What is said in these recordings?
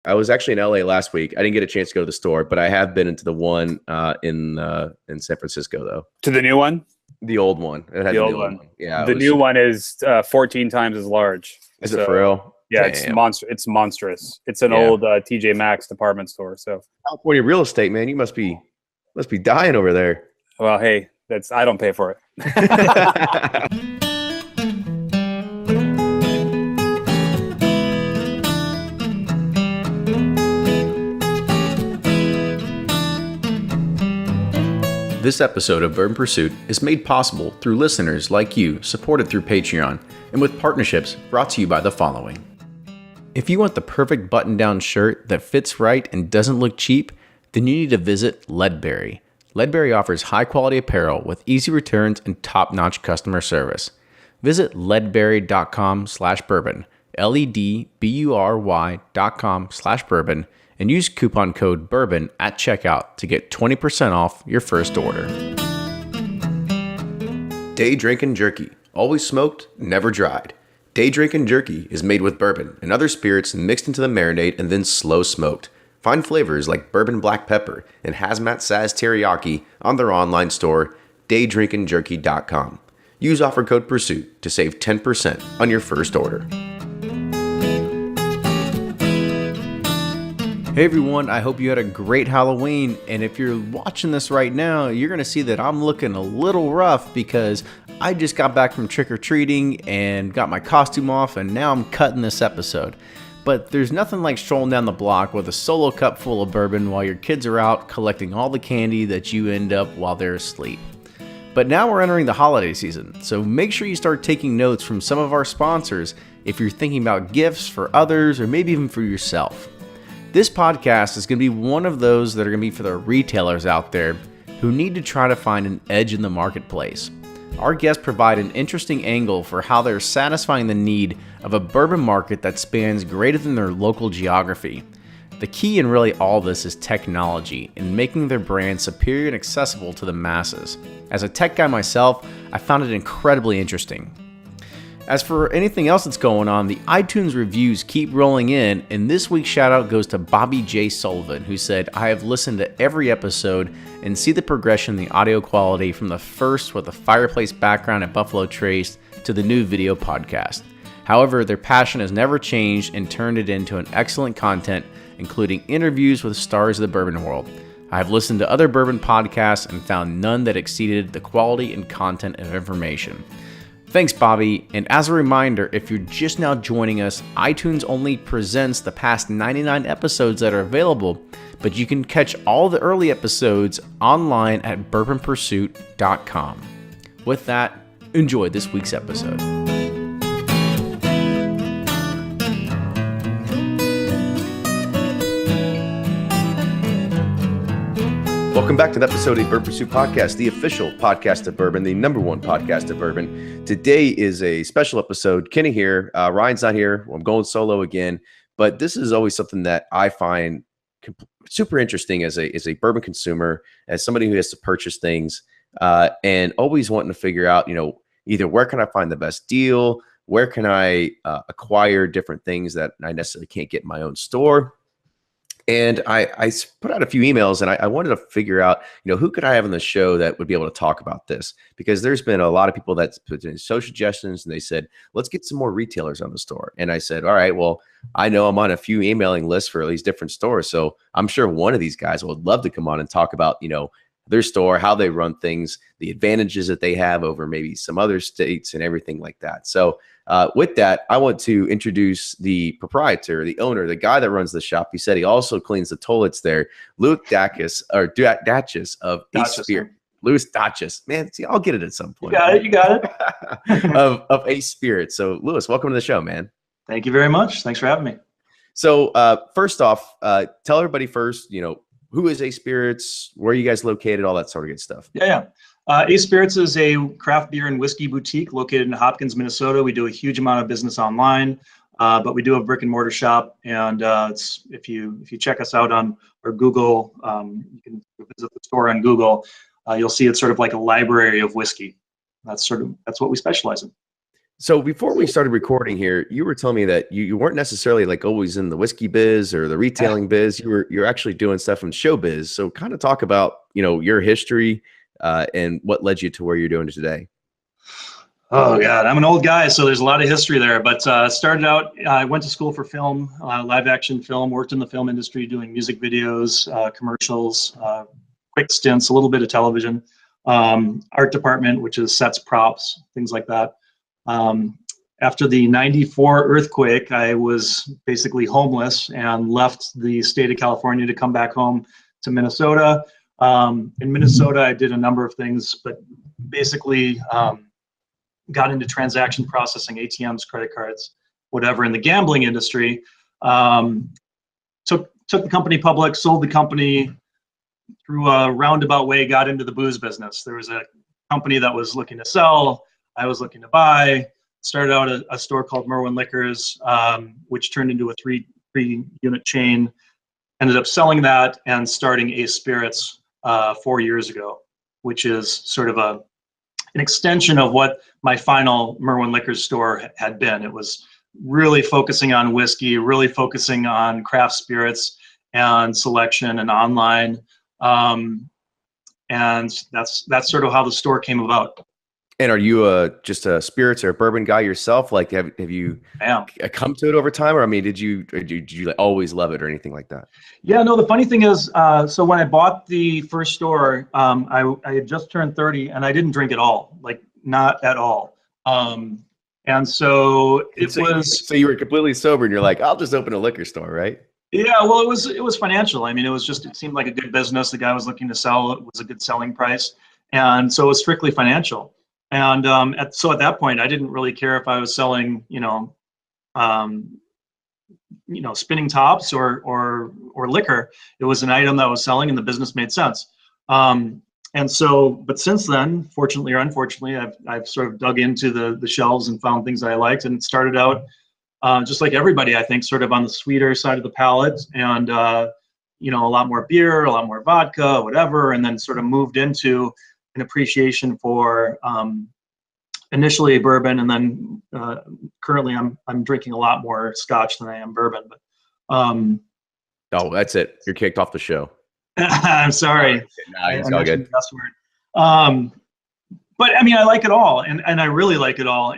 I was actually in LA last week. I didn't get a chance to go to the store, but I have been into the one in San Francisco though. To the new one? The old one. It had The old one. Yeah. The new one is 14 times as large. Is it for real? Yeah, Damn. it's monstrous. It's an old TJ Maxx department store. So California real estate, man, you must be dying over there. Well, hey, I don't pay for it. This episode of Bourbon Pursuit is made possible through listeners like you, supported through Patreon, and with partnerships brought to you by the following. If you want the perfect button-down shirt that fits right and doesn't look cheap, then you need to visit Leadberry. Leadberry offers high-quality apparel with easy returns and top-notch customer service. Visit leadberry.com/bourbon, LEDBURY.com/bourbon, and use coupon code BOURBON at checkout to get 20% off your first order. Day Drinkin Jerky. Always smoked, never dried. Day Drinkin Jerky is made with bourbon and other spirits mixed into the marinade and then slow smoked. Find flavors like bourbon black pepper and hazmat saz teriyaki on their online store, daydrinkinjerky.com. Use offer code PURSUIT to save 10% on your first order. Hey everyone, I hope you had a great Halloween, and if you're watching this right now, you're going to see that I'm looking a little rough because I just got back from trick-or-treating and got my costume off, and now I'm cutting this episode. But there's nothing like strolling down the block with a solo cup full of bourbon while your kids are out collecting all the candy that you end up while they're asleep. But now we're entering the holiday season, so make sure you start taking notes from some of our sponsors if you're thinking about gifts for others or maybe even for yourself. This podcast is going to be one of those that are going to be for the retailers out there who need to try to find an edge in the marketplace. Our guests provide an interesting angle for how they're satisfying the need of a bourbon market that spans greater than their local geography. The key in really all this is technology and making their brand superior and accessible to the masses. As a tech guy myself, I found it incredibly interesting. As for anything else that's going on, the iTunes reviews keep rolling in, and this week's shout out goes to Bobby J. Sullivan, who said, "I have listened to every episode and see the progression in the audio quality from the first with the fireplace background at Buffalo Trace to the new video podcast. However, their passion has never changed and turned it into an excellent content, including interviews with stars of the bourbon world. I have listened to other bourbon podcasts and found none that exceeded the quality and content of information." Thanks, Bobby. And as a reminder, if you're just now joining us, iTunes only presents the past 99 episodes that are available, but you can catch all the early episodes online at bourbonpursuit.com. With that, enjoy this week's episode. Welcome back to the episode of the Bourbon Pursuit Podcast, the official podcast of bourbon, the number one podcast of bourbon. Today is a special episode. Kenny here. Ryan's not here. I'm going solo again. But this is always something that I find super interesting as a bourbon consumer, as somebody who has to purchase things, and always wanting to figure out, either where can I find the best deal, where can I acquire different things that I necessarily can't get in my own store. And I put out a few emails, and I wanted to figure out, who could I have on the show that would be able to talk about this? Because there's been a lot of people that put in social suggestions, and they said, let's get some more retailers on the store. And I said, all right, well, I know I'm on a few emailing lists for these different stores, so I'm sure one of these guys would love to come on and talk about, their store, how they run things, the advantages that they have over maybe some other states and everything like that. So with that, I want to introduce the proprietor, the owner, the guy that runs the shop. He said he also cleans the toilets there. Louis Dachis of Ace Spirit. Louis Dachis. Man, see, I'll get it at some point. You got it. of Ace Spirit. So, Louis, welcome to the show, man. Thank you very much. Thanks for having me. So, first off, tell everybody first, who is Ace Spirits? Where are you guys located? All that sort of good stuff. Yeah. Ace Spirits is a craft beer and whiskey boutique located in Hopkins, Minnesota. We do a huge amount of business online, but we do have a brick and mortar shop. And if you check us out on our Google, you can visit the store on Google. You'll see it's sort of like a library of whiskey. That's what we specialize in. So before we started recording here, you were telling me that you weren't necessarily like always in the whiskey biz or the retailing biz. You're actually doing stuff in show biz. So kind of talk about, your history and what led you to where you're doing today. Oh God, I'm an old guy, so there's a lot of history there. But started out, I went to school for film, live action film, worked in the film industry doing music videos, commercials, quick stints, a little bit of television, art department, which is sets, props, things like that. After the '94 earthquake, I was basically homeless and left the state of California to come back home to Minnesota. In Minnesota, I did a number of things, but basically got into transaction processing, ATMs, credit cards, whatever, in the gambling industry. Took the company public, sold the company through a roundabout way, got into the booze business. There was a company that was looking to sell, I was looking to buy. Started out a store called Merwin Liquors, which turned into a three unit chain. Ended up selling that and starting Ace Spirits 4 years ago, which is sort of an extension of what my final Merwin Liquors store had been. It was really focusing on whiskey, really focusing on craft spirits and selection and online. And that's sort of how the store came about. And are you just a spirits or a bourbon guy yourself? Like, have you come to it over time, or I mean, did you like always love it or anything like that? Yeah, no. The funny thing is, so when I bought the first store, I had just turned 30, and I didn't drink at all, like not at all. And so it was. So you were completely sober, and you're like, I'll just open a liquor store, right? Yeah, well, it was financial. I mean, it seemed like a good business. The guy was looking to sell. It was a good selling price, and so it was strictly financial. And so at that point, I didn't really care if I was selling, spinning tops or liquor. It was an item that was selling, and the business made sense. And so, but since then, fortunately or unfortunately, I've sort of dug into the shelves and found things I liked, and it started out just like everybody, I think, sort of on the sweeter side of the palate, and a lot more beer, a lot more vodka, whatever, and then sort of moved into an appreciation for initially bourbon, and then currently I'm drinking a lot more Scotch than I am bourbon. But oh, that's it. You're kicked off the show. I'm sorry. No, it's all good. But I mean, I like it all, and I really like it all,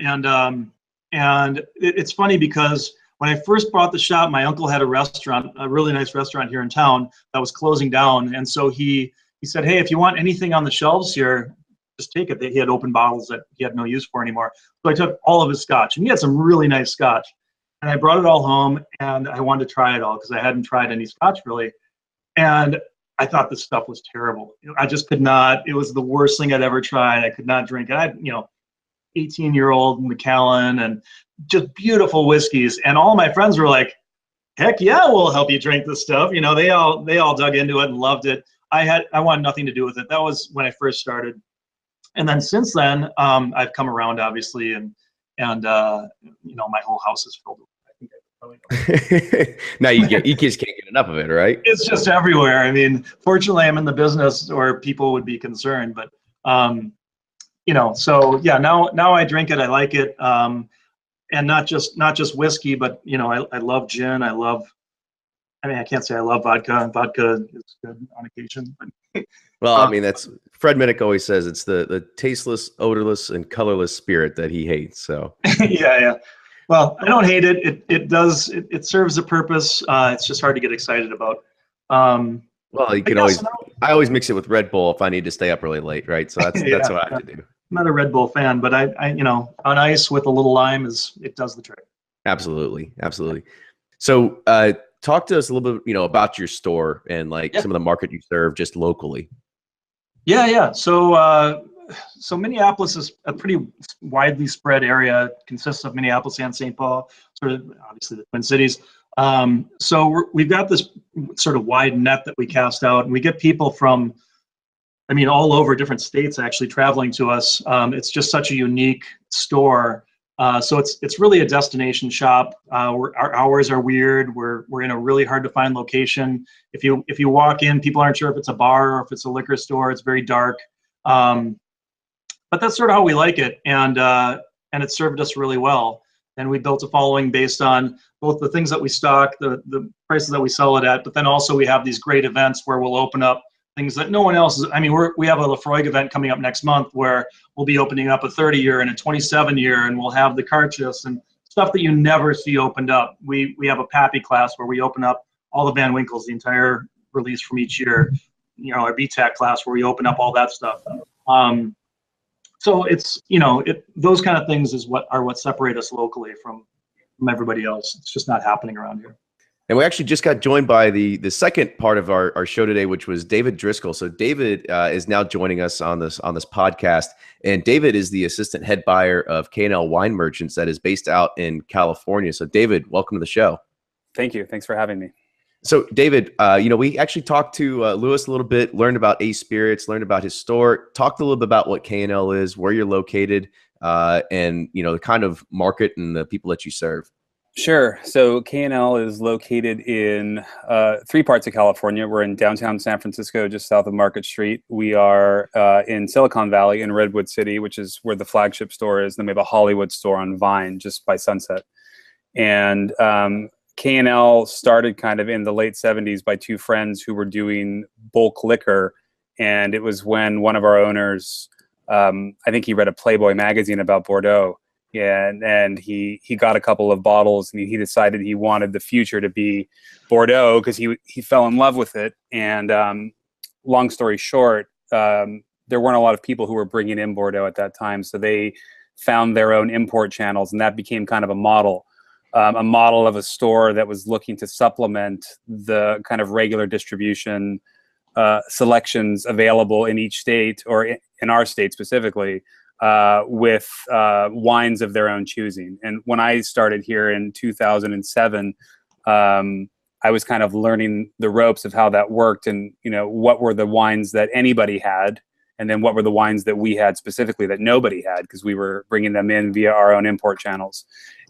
and it's funny because when I first bought the shop, my uncle had a restaurant, a really nice restaurant here in town that was closing down, and so he said, hey, if you want anything on the shelves here, just take it. He had open bottles that he had no use for anymore. So I took all of his Scotch, and he had some really nice Scotch. And I brought it all home, and I wanted to try it all because I hadn't tried any Scotch really. And I thought this stuff was terrible. I just could not. It was the worst thing I'd ever tried. I could not drink it. I had, 18-year-old Macallan and just beautiful whiskeys. And all my friends were like, heck yeah, we'll help you drink this stuff. They all dug into it and loved it. I wanted nothing to do with it. That was when I first started. And then since then, I've come around, obviously, and my whole house is filled with it. I think I probably now you just can't get enough of it, right? It's just everywhere. I mean, fortunately, I'm in the business where people would be concerned, but so yeah, now I drink it. I like it, and not just whiskey, but I love gin. I can't say I love vodka. Vodka is good on occasion. But, well, I mean, that's Fred Minnick always says it's the tasteless, odorless, and colorless spirit that he hates. So yeah. Well, I don't hate it. It serves a purpose. It's just hard to get excited about. Well, you can I always mix it with Red Bull if I need to stay up really late, right? So that's what I have to do. I'm not a Red Bull fan, but I on ice with a little lime it does the trick. Absolutely. So talk to us a little bit, about your store and some of the market you serve just locally. Yeah. So Minneapolis is a pretty widely spread area. It consists of Minneapolis and St. Paul, sort of obviously the Twin Cities. So we've got this sort of wide net that we cast out, and we get people from, all over different states actually traveling to us. It's just such a unique store. So it's really a destination shop. Our hours are weird. We're in a really hard to find location. If you walk in, people aren't sure if it's a bar or if it's a liquor store. It's very dark. But that's sort of how we like it. And and it served us really well. And we built a following based on both the things that we stock, the prices that we sell it at, but then also we have these great events where we'll open up things that no one else is. I mean, we have a Lafroig event coming up next month where we'll be opening up a 30-year and a 27-year, and we'll have the Carchus and stuff that you never see opened up. We have a Pappy class where we open up all the Van Winkles, the entire release from each year. You know, our BTAC class where we open up all that stuff. So it's, you know, those kind of things is what separate us locally from everybody else. It's just not happening around here. And we actually just got joined by the second part of our show today, which was David Driscoll. So David is now joining us on this podcast, and David is the assistant head buyer of K&L Wine Merchants that is based out in California. So David, welcome to the show. Thank you. Thanks for having me. So David, you know, we actually talked to Lewis a little bit, learned about Ace Spirits, learned about his store, talked a little bit about what K&L is, where you're located, and, you know, the kind of market and the people that you serve. Sure. So K&L is located in 3 parts of California. We're in downtown San Francisco, just south of Market Street. We are in Silicon Valley in Redwood City, which is where the flagship store is. Then we have a Hollywood store on Vine, just by Sunset. And K&L started kind of in the late 70s by 2 friends who were doing bulk liquor. And it was when one of our owners, I think he read a Playboy magazine about Bordeaux. Yeah, and he got a couple of bottles, and he decided he wanted the future to be Bordeaux because he fell in love with it. And long story short, there weren't a lot of people who were bringing in Bordeaux at that time, so they found their own import channels, and that became kind of a model of a store that was looking to supplement the kind of regular distribution selections available in each state, or in our state specifically, with wines of their own choosing. And when I started here in 2007, I was kind of learning the ropes of how that worked, and, you know, what were the wines that anybody had, and then what were the wines that we had specifically that nobody had, because we were bringing them in via our own import channels.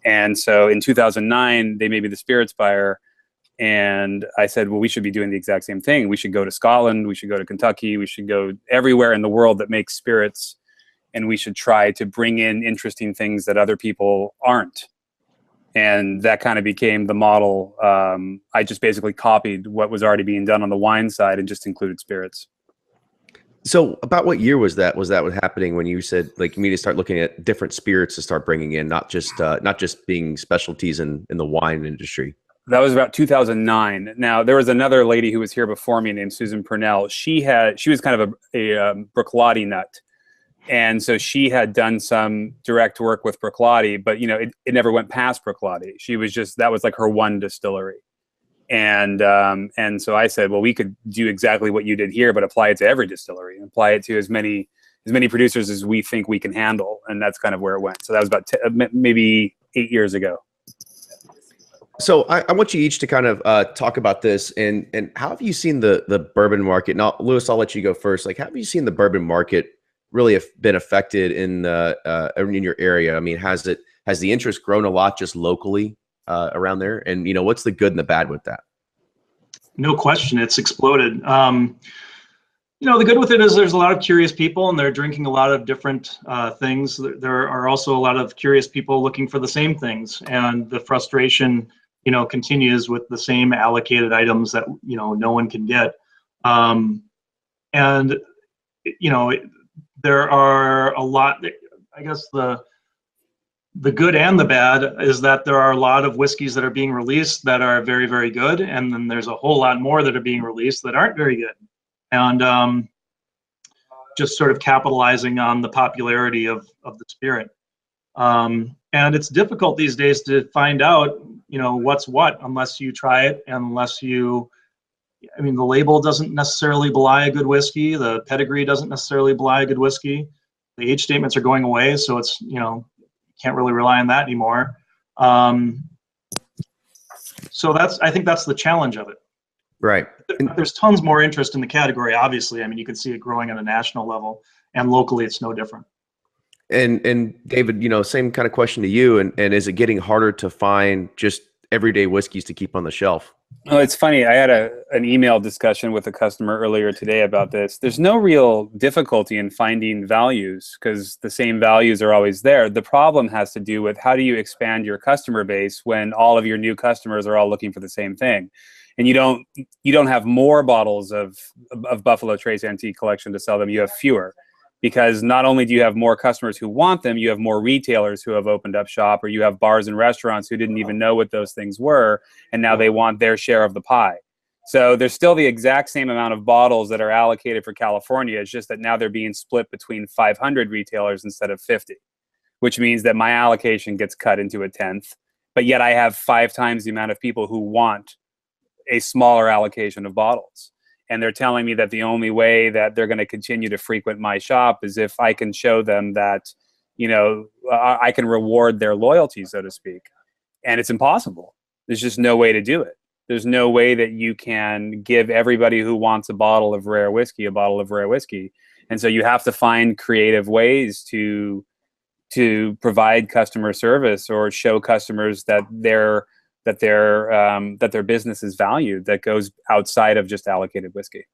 And so in 2009, they made me the spirits buyer. And I said, well, we should be doing the exact same thing. We should go to Scotland. We should go to Kentucky. We should go everywhere in the world that makes spirits. And we should try to bring in interesting things that other people aren't. And that kind of became the model. I just basically copied what was already being done on the wine side and just included spirits. So about what year was that? Was that what happening when you said, like, you need to start looking at different spirits to start bringing in, not just being specialties in the wine industry? That was about 2009. Now, there was another lady who was here before me named Susan Purnell. She was kind of a Bruichladdich nut. And so she had done some direct work with Bruichladdich, but, you know, it never went past Bruichladdich. That was like her one distillery. And so I said, well, we could do exactly what you did here, but apply it to every distillery and apply it to as many producers as we think we can handle. And that's kind of where it went. So that was about maybe 8 years ago. So I want you each to kind of talk about this, and how have you seen the bourbon market? Now, Lewis, I'll let you go first. Like, how have you seen the bourbon market really been affected in your area? I mean, has the interest grown a lot just locally around there? And, you know, what's the good and the bad with that? No question, it's exploded. You know, the good with it is there's a lot of curious people, and they're drinking a lot of different things. There are also a lot of curious people looking for the same things, and the frustration, you know, continues with the same allocated items that, you know, no one can get. And, you know, there are a lot, I guess the good and the bad is that there are a lot of whiskeys that are being released that are very, very good. And then there's a whole lot more that are being released that aren't very good. And just sort of capitalizing on the popularity of the spirit. And it's difficult these days to find out, you know, what's what, unless you try it, and unless you, I mean, the label doesn't necessarily belie a good whiskey. The pedigree doesn't necessarily belie a good whiskey. The age statements are going away, so it's, you know, can't really rely on that anymore. So I think that's the challenge of it. Right. There's tons more interest in the category, obviously. I mean, you can see it growing at a national level, and locally it's no different. And David, you know, same kind of question to you. And is it getting harder to find just everyday whiskeys to keep on the shelf? Oh, it's funny. I had an email discussion with a customer earlier today about this. There's no real difficulty in finding values because the same values are always there. The problem has to do with how do you expand your customer base when all of your new customers are all looking for the same thing, and you don't have more bottles of Buffalo Trace Antique Collection to sell them. You have fewer. Because not only do you have more customers who want them, you have more retailers who have opened up shop, or you have bars and restaurants who didn't even know what those things were, and now they want their share of the pie. So there's still the exact same amount of bottles that are allocated for California. It's just that now they're being split between 500 retailers instead of 50, which means that my allocation gets cut into a tenth, but yet I have 5 times the amount of people who want a smaller allocation of bottles. And they're telling me that the only way that they're going to continue to frequent my shop is if I can show them that, I can reward their loyalty, so to speak. And it's impossible. There's just no way to do it. There's no way that you can give everybody who wants a bottle of rare whiskey a bottle of rare whiskey. And so you have to find creative ways to provide customer service or show customers that their business is valued, that goes outside of just allocated whiskey.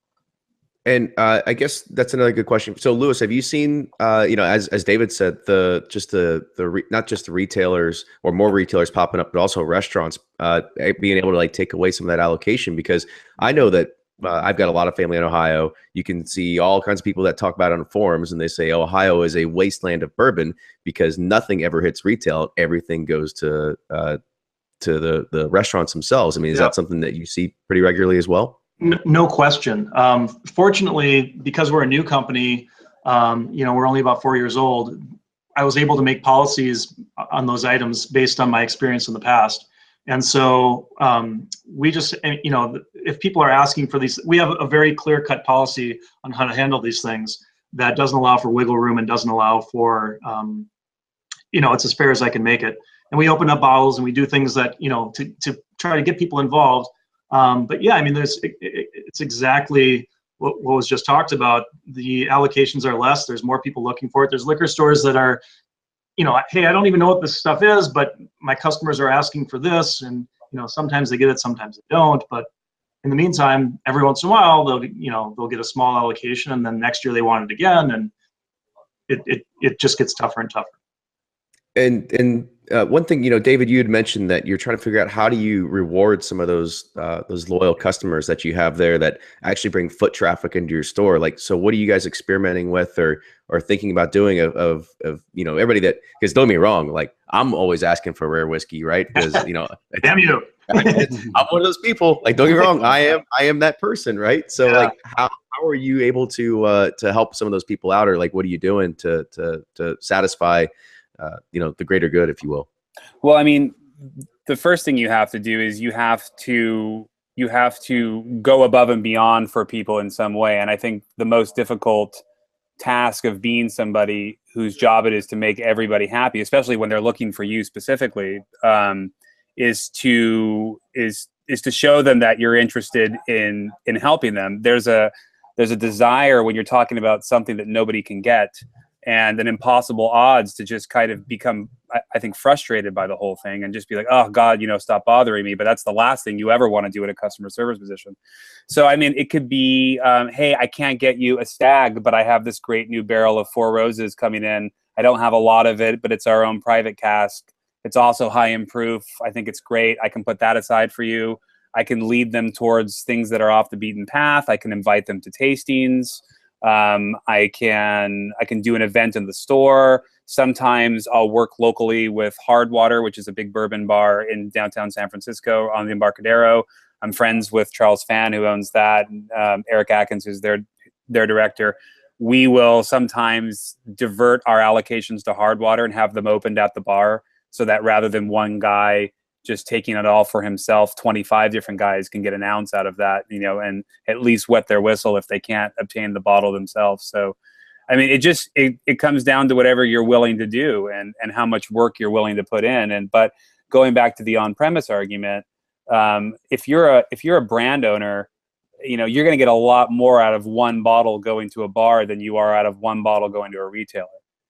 And I guess that's another good question. So, Lewis, have you seen, as David said, not just the retailers or more retailers popping up, but also restaurants being able to like take away some of that allocation? Because I know that I've got a lot of family in Ohio. You can see all kinds of people that talk about it on forums, and they say Ohio is a wasteland of bourbon because nothing ever hits retail. Everything goes to the restaurants themselves. I mean, is that something that you see pretty regularly as well? No question. Fortunately, because we're a new company, we're only about 4 years old. I was able to make policies on those items based on my experience in the past. And so we just, if people are asking for these, we have a very clear-cut policy on how to handle these things that doesn't allow for wiggle room and doesn't allow for, it's as fair as I can make it. And we open up bottles and we do things that, to try to get people involved. But yeah, I mean, it's exactly what was just talked about. The allocations are less. There's more people looking for it. There's liquor stores that are, hey, I don't even know what this stuff is, but my customers are asking for this. And, sometimes they get it, sometimes they don't. But in the meantime, every once in a while, they'll get a small allocation, and then next year they want it again. And it just gets tougher and tougher. And one thing, David, you had mentioned that you're trying to figure out how do you reward some of those loyal customers that you have there that actually bring foot traffic into your store. Like, so what are you guys experimenting with or thinking about doing of everybody that, because don't get me wrong, like I'm always asking for rare whiskey, right? Because, damn you. I'm one of those people. Like, don't get me wrong, I am that person, right? So like, how are you able to help some of those people out, or like, what are you doing to satisfy the greater good, if you will? Well, I mean, the first thing you have to do is you have to go above and beyond for people in some way. And I think the most difficult task of being somebody whose job it is to make everybody happy, especially when they're looking for you specifically, is to show them that you're interested in helping them. There's a desire when you're talking about something that nobody can get, and an impossible odds to just kind of become, I think, frustrated by the whole thing and just be like, oh God, stop bothering me. But that's the last thing you ever want to do in a customer service position. So, I mean, it could be, hey, I can't get you a stag, but I have this great new barrel of Four Roses coming in. I don't have a lot of it, but it's our own private cask. It's also high in proof. I think it's great. I can put that aside for you. I can lead them towards things that are off the beaten path. I can invite them to tastings. I can do an event in the store. Sometimes I'll work locally with Hardwater, which is a big bourbon bar in downtown San Francisco on the Embarcadero. I'm friends with Charles Fan, who owns that. Eric Atkins, who's their director. We will sometimes divert our allocations to Hardwater and have them opened at the bar, so that rather than one guy just taking it all for himself, 25 different guys can get an ounce out of that, and at least wet their whistle if they can't obtain the bottle themselves. So, I mean, it comes down to whatever you're willing to do and how much work you're willing to put in. But going back to the on-premise argument, if you're a brand owner, you're going to get a lot more out of one bottle going to a bar than you are out of one bottle going to a retailer,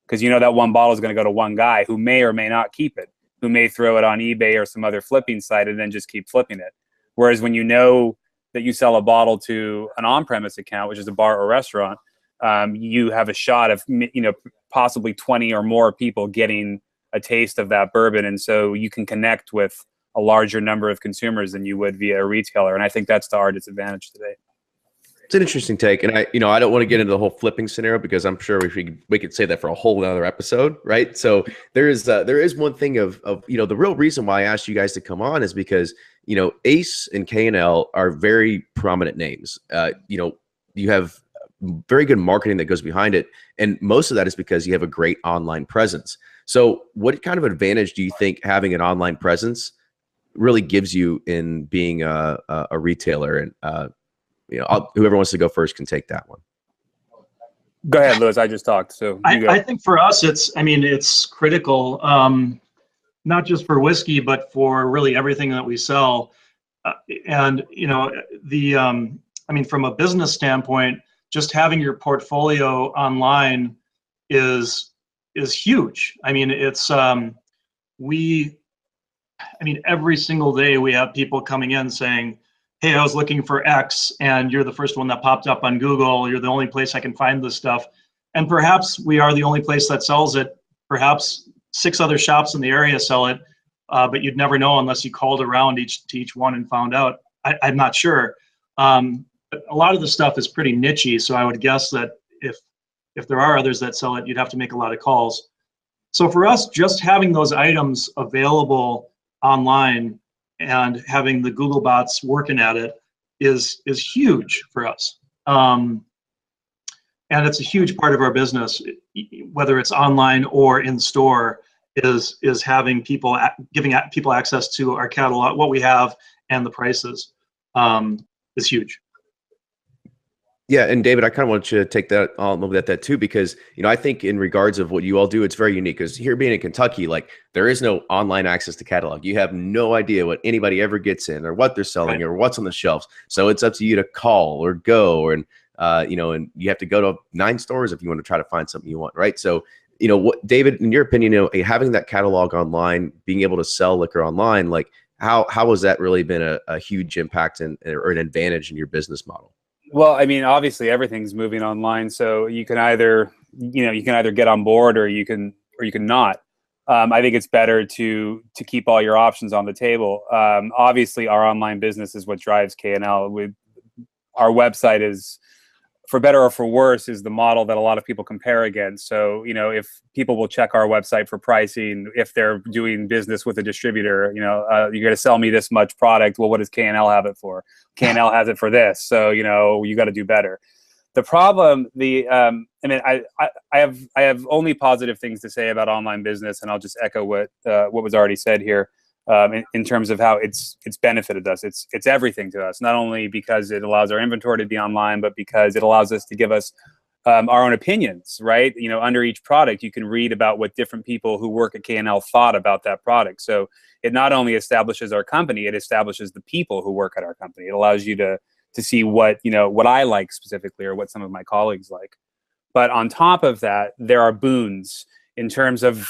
because that one bottle is going to go to one guy who may or may not keep it, who may throw it on eBay or some other flipping site and then just keep flipping it. Whereas when you know that you sell a bottle to an on-premise account, which is a bar or restaurant, you have a shot of, possibly 20 or more people getting a taste of that bourbon. And so you can connect with a larger number of consumers than you would via a retailer. And I think that's to our disadvantage today. It's an interesting take, and I don't want to get into the whole flipping scenario because I'm sure we could say that for a whole other episode, right? So there is one thing of the real reason why I asked you guys to come on is because Ace and K&L are very prominent names. You have very good marketing that goes behind it, and most of that is because you have a great online presence. So what kind of advantage do you think having an online presence really gives you in being a retailer? And whoever wants to go first can take that one. Go ahead, Louis. I just talked. So I think for us, it's critical, not just for whiskey, but for really everything that we sell. From a business standpoint, just having your portfolio online is huge. Every single day we have people coming in saying, hey, I was looking for X, and you're the first one that popped up on Google. You're the only place I can find this stuff. And perhaps we are the only place that sells it. Perhaps 6 other shops in the area sell it, but you'd never know unless you called around to each one and found out. I'm not sure. But a lot of the stuff is pretty niche-y, so I would guess that if there are others that sell it, you'd have to make a lot of calls. So for us, just having those items available online and having the Google bots working at it is huge for us. And it's a huge part of our business, whether it's online or in store, is having people, giving people access to our catalog, what we have, and the prices is huge. Yeah, and David, I kind of want you to take that a little bit at that too, because I think in regards of what you all do, it's very unique. Because here being in Kentucky, like there is no online access to catalog. You have no idea what anybody ever gets in, or what they're selling, or what's on the shelves. So it's up to you to call or go, and and you have to go to 9 stores if you want to try to find something you want, right? So what, David, in your opinion, having that catalog online, being able to sell liquor online, like how has that really been a huge impact or an advantage in your business model? Well, obviously everything's moving online, so you can either get on board or you can not. I think it's better to keep all your options on the table. Obviously, our online business is what drives K&L. Our website is, for better or for worse, is the model that a lot of people compare against. So, if people will check our website for pricing, if they're doing business with a distributor, you're going to sell me this much product. Well, what does K&L have it for? K&L has it for this. So, you got to do better. The problem, I have only positive things to say about online business, and I'll just echo what was already said here. In terms of how it's benefited us. It's everything to us, not only because it allows our inventory to be online, but because it allows us to give us our own opinions, right? Under each product, you can read about what different people who work at K&L thought about that product. So it not only establishes our company, it establishes the people who work at our company. It allows you to see what I like specifically, or what some of my colleagues like. But on top of that, there are boons in terms of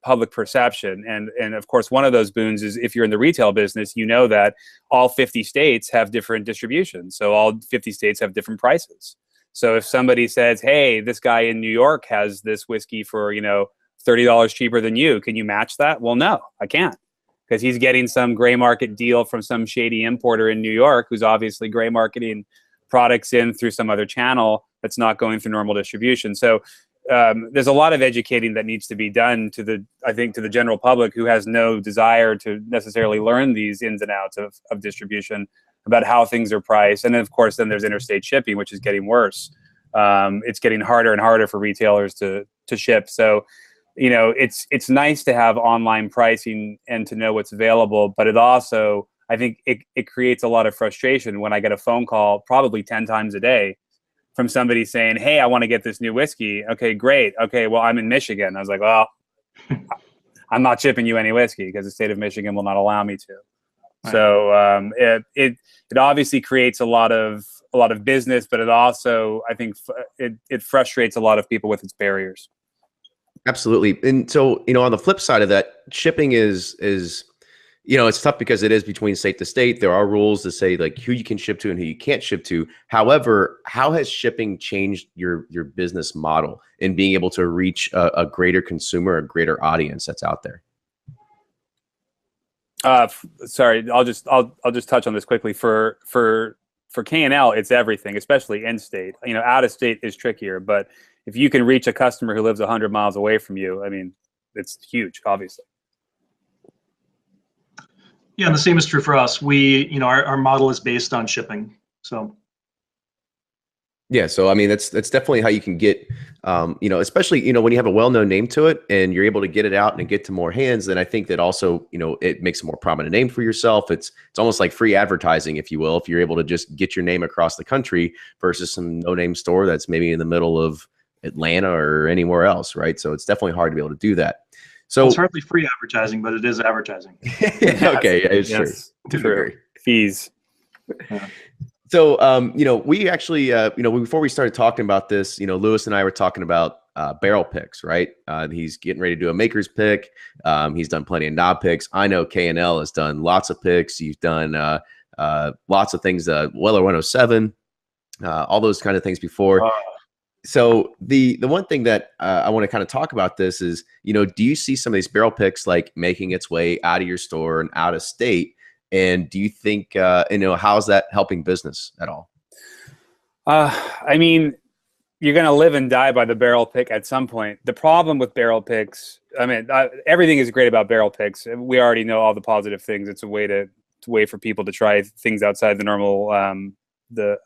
public perception. And of course, one of those boons is if you're in the retail business, that all 50 states have different distributions. So all 50 states have different prices. So if somebody says, hey, this guy in New York has this whiskey for, $30 cheaper than you, can you match that? Well, no, I can't. Because he's getting some gray market deal from some shady importer in New York who's obviously gray marketing products in through some other channel that's not going through normal distribution. So there's a lot of educating that needs to be done to the general public who has no desire to necessarily learn these ins and outs of distribution, about how things are priced. And then, of course, then there's interstate shipping, which is getting worse. It's getting harder and harder for retailers to ship. So, it's nice to have online pricing and to know what's available, but it also, I think it creates a lot of frustration when I get a phone call probably 10 times a day from somebody saying, hey, I want to get this new whiskey. Okay, great. Okay, well, I'm in Michigan. I was like, well, I'm not shipping you any whiskey because the state of Michigan will not allow me to. Right. So it obviously creates a lot of business, but it also, I think, it frustrates a lot of people with its barriers. Absolutely. And so, on the flip side of that, shipping is You know, it's tough because it is between state to state. There are rules that say like who you can ship to and who you can't ship to. However, how has shipping changed your business model in being able to reach a greater consumer, a greater audience that's out there? Sorry, I'll just touch on this quickly. For K&L, it's everything, especially in-state. You know, out-of-state is trickier, but if you can reach a customer who lives 100 miles away from you, I mean, it's huge, obviously. Yeah, and the same is true for us. We, you know, our model is based on shipping. So Yeah, so I mean that's definitely how you can get, you know, especially, you know, when you have a well-known name to it and you're able to get it out and get to more hands. Then I think that also, you know, it makes a more prominent name for yourself. It's almost like free advertising, if you will, if you're able to just get your name across the country versus some no-name store that's maybe in the middle of Atlanta or anywhere else, right? So it's definitely hard to be able to do that. So it's hardly free advertising, but it is advertising. Okay, yeah, it's Yes, true. true. Fees. Yeah. So, you know, we actually, you know, before we started talking about this, you know, Lewis and I were talking about barrel picks, right? He's getting ready to do a maker's pick. He's done plenty of knob picks. I know K&L has done lots of picks. You've done lots of things, Weller 107, all those kind of things before. So the one thing that I want to kind of talk about this is, you know, do you see some of these barrel picks like making its way out of your store and out of state? And do you think, you know, how's that helping business at all? I mean, you're going to live and die by the barrel pick at some point. The problem with barrel picks, I mean, everything is great about barrel picks. We already know all the positive things. It's a way for people to try things outside the normal,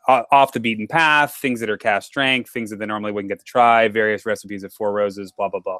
off the beaten path, things that are cast strength, things that they normally wouldn't get to try, various recipes of Four Roses, blah, blah, blah.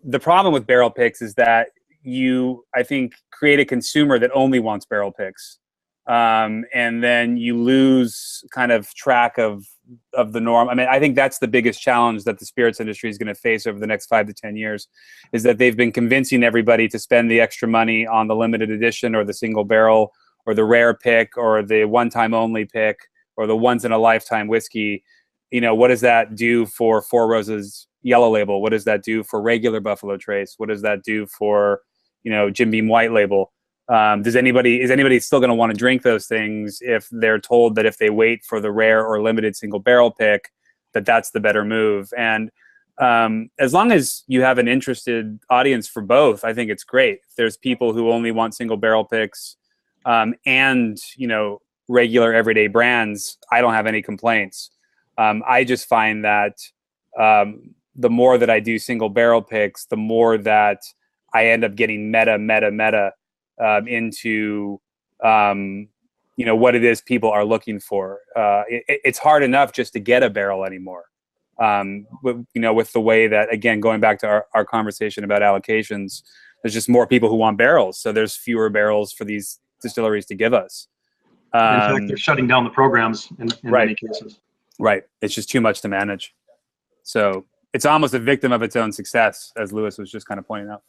The problem with barrel picks is that you, I think, create a consumer that only wants barrel picks. And then you lose kind of track of the norm. I mean, I think that's the biggest challenge that the spirits industry is going to face over the next 5 to 10 years, is that they've been convincing everybody to spend the extra money on the limited edition or the single barrel or the rare pick or the one-time only pick or the once-in-a-lifetime whiskey. You know, what does that do for Four Roses Yellow Label? What does that do for regular Buffalo Trace? What does that do for, you know, Jim Beam White Label? Is anybody still going to want to drink those things if they're told that if they wait for the rare or limited single barrel pick, that's the better move? And as long as you have an interested audience for both, I think it's great. If there's people who only want single barrel picks and, you know, regular everyday brands, I don't have any complaints. I just find that the more that I do single barrel picks, the more that I end up getting meta into you know, what it is people are looking for. It's hard enough just to get a barrel anymore. You know, with the way that, again, going back to our conversation about allocations, there's just more people who want barrels, so there's fewer barrels for these distilleries to give us. In fact, they're shutting down the programs in right. many cases. Right. It's just too much to manage. So it's almost a victim of its own success, as Lewis was just kind of pointing out.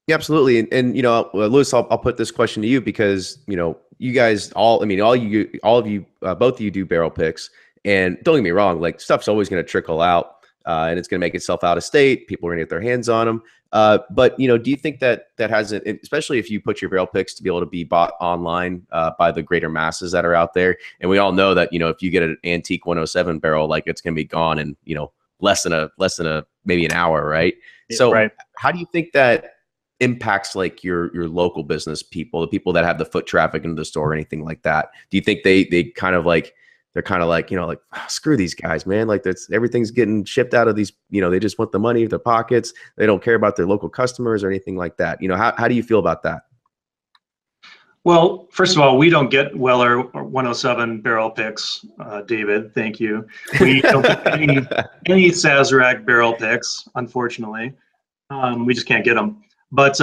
Yeah, absolutely. And you know, Lewis, I'll put this question to you because, you know, you guys all, I mean, all of you, both of you do barrel picks, and don't get me wrong, like stuff's always going to trickle out and it's going to make itself out of state. People are going to get their hands on them. But, you know, do you think that hasn't, especially if you put your barrel picks to be able to be bought online by the greater masses that are out there? And we all know that, you know, if you get an antique 107 barrel, like it's going to be gone in, you know, less than a maybe an hour. Right. So right. How do you think that impacts like your local business people, the people that have the foot traffic into the store or anything like that? Do you think they're kind of like, you know, like, oh, screw these guys, man. Like everything's getting shipped out of these, you know, they just want the money in their pockets. They don't care about their local customers or anything like that. You know, how do you feel about that? Well, first of all, we don't get Weller 107 barrel picks, David. Thank you. We don't get any Sazerac barrel picks, unfortunately. We just can't get them. But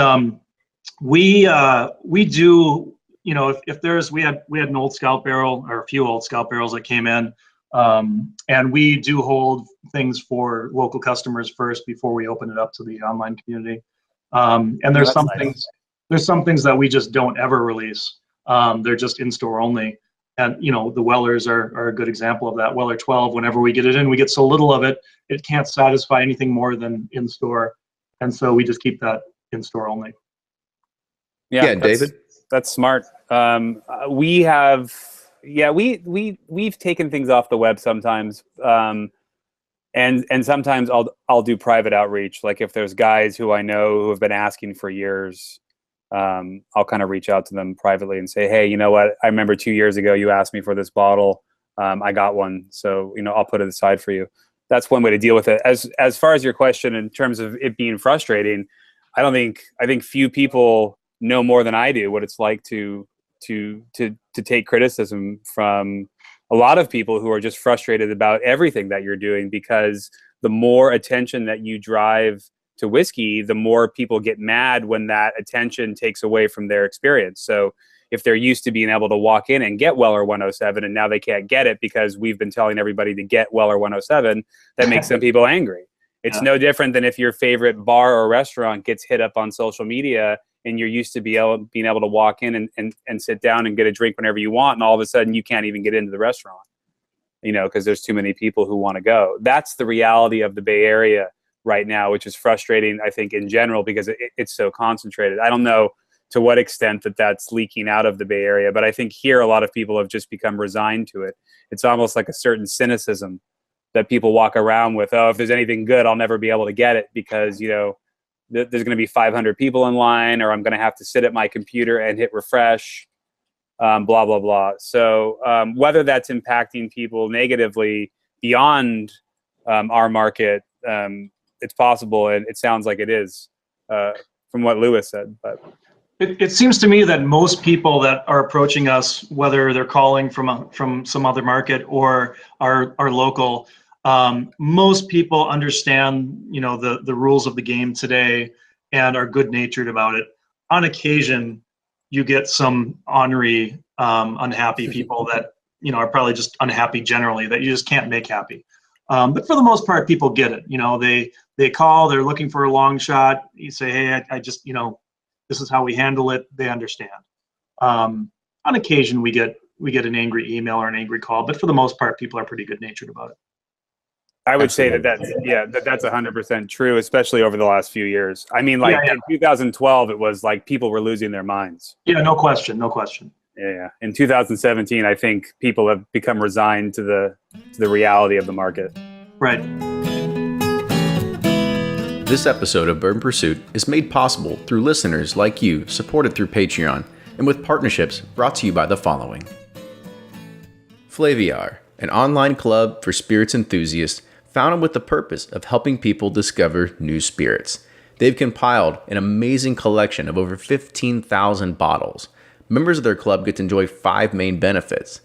we do, you know, if there's, we had an old Scout barrel, or a few old Scout barrels that came in, and we do hold things for local customers first before we open it up to the online community. And there's some things. There's some things that we just don't ever release. They're just in-store only. And, you know, the Wellers are a good example of that. Weller 12, whenever we get it in, we get so little of it, it can't satisfy anything more than in-store. And so we just keep that in-store only. Yeah, David. That's smart. We have, we've taken things off the web sometimes, and sometimes I'll do private outreach. Like if there's guys who I know who have been asking for years, I'll kind of reach out to them privately and say, hey, you know what? I remember 2 years ago you asked me for this bottle. I got one, so I'll put it aside for you. That's one way to deal with it. As far as your question in terms of it being frustrating, I think few people know more than I do what it's like to take criticism from a lot of people who are just frustrated about everything that you're doing, because the more attention that you drive to whiskey, the more people get mad when that attention takes away from their experience. So if they're used to being able to walk in and get Weller 107 and now they can't get it because we've been telling everybody to get Weller 107, that makes some people angry. It's no different than if your favorite bar or restaurant gets hit up on social media and you're used to being able to walk in and sit down and get a drink whenever you want, and all of a sudden you can't even get into the restaurant, because there's too many people who want to go. That's the reality of the Bay Area right now, which is frustrating, I think, in general, because it's so concentrated. I don't know to what extent that's leaking out of the Bay Area, but I think here a lot of people have just become resigned to it. It's almost like a certain cynicism that people walk around with. Oh, if there's anything good, I'll never be able to get it because, there's going to be 500 people in line, or I'm going to have to sit at my computer and hit refresh, blah, blah, blah. So whether that's impacting people negatively beyond our market, it's possible, and it sounds like it is from what Lewis said. But it seems to me that most people that are approaching us, whether they're calling from some other market or are local, most people understand, the rules of the game today and are good-natured about it. On occasion, you get some ornery, unhappy people that, are probably just unhappy generally, that you just can't make happy. But for the most part, people get it. They call, they're looking for a long shot. You say, hey, I just, this is how we handle it. They understand. On occasion, we get an angry email or an angry call, but for the most part, people are pretty good-natured about it. I would say that's 100% true, especially over the last few years. I mean, in 2012, it was like people were losing their minds. Yeah, no question. Yeah. In 2017, I think people have become resigned to the reality of the market. Right. This episode of Bourbon Pursuit is made possible through listeners like you, supported through Patreon, and with partnerships brought to you by the following. Flaviar, an online club for spirits enthusiasts founded with the purpose of helping people discover new spirits. They've compiled an amazing collection of over 15,000 bottles. Members of their club get to enjoy 5 main benefits.